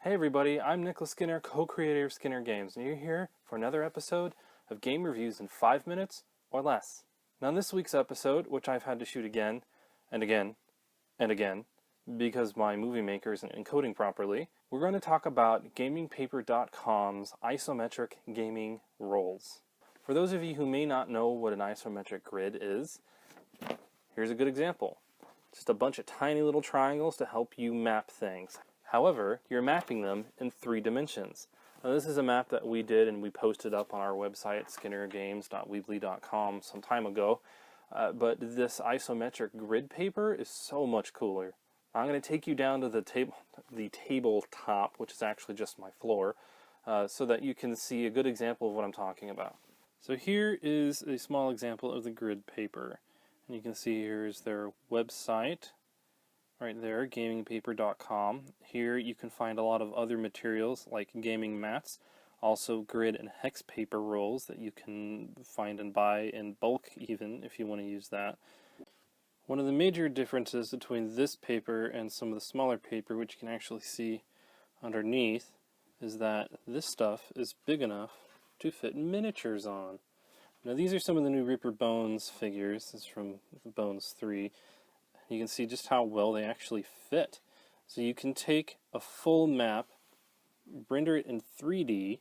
Hey everybody, I'm Nicholas Skinner, co-creator of Skinner Games, and you're here for another episode of game reviews in 5 minutes or less. Now in this week's episode, which I've had to shoot again and again and again because my movie maker isn't encoding properly, we're going to talk about gamingpaper.com's isometric gaming roles. For those of you who may not know what an isometric grid is, here's a good example. Just a bunch of tiny little triangles to help you map things. However, you're mapping them in 3 dimensions. Now this is a map that we did and we posted up on our website, skinnergames.weebly.com, some time ago. But this isometric grid paper is so much cooler. I'm going to take you down to the tabletop, which is actually just my floor, so that you can see a good example of what I'm talking about. So here is a small example of the grid paper. And you can see here's their website. Right there, gamingpaper.com. Here you can find a lot of other materials like gaming mats, also grid and hex paper rolls that you can find and buy in bulk even if you want to use that. One of the major differences between this paper and some of the smaller paper, which you can actually see underneath, is that this stuff is big enough to fit miniatures on. Now these are some of the new Reaper Bones figures. This is from Bones 3. You can see just how well they actually fit. So you can take a full map, render it in 3D,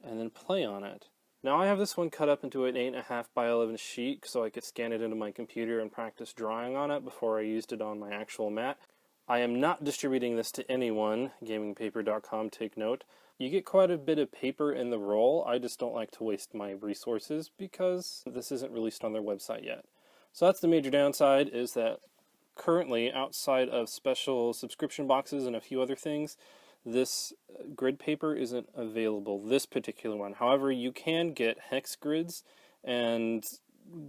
and then play on it. Now I have this one cut up into an 8.5 by 11 sheet so I could scan it into my computer and practice drawing on it before I used it on my actual mat. I am not distributing this to anyone, gamingpaper.com, take note. You get quite a bit of paper in the roll. I just don't like to waste my resources because this isn't released on their website yet. So that's the major downside, is that currently, outside of special subscription boxes and a few other things, this grid paper isn't available, this particular one. However, you can get hex grids and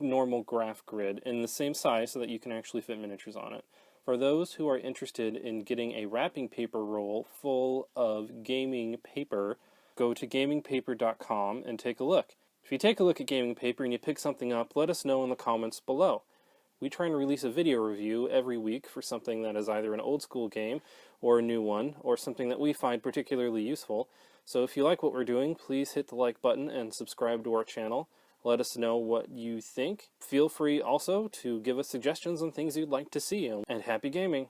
normal graph grid in the same size so that you can actually fit miniatures on it. For those who are interested in getting a wrapping paper roll full of gaming paper, go to gamingpaper.com and take a look. If you take a look at gaming paper and you pick something up, let us know in the comments below. We try and release a video review every week for something that is either an old school game or a new one, or something that we find particularly useful. So if you like what we're doing, please hit the like button and subscribe to our channel. Let us know what you think. Feel free also to give us suggestions on things you'd like to see, and happy gaming!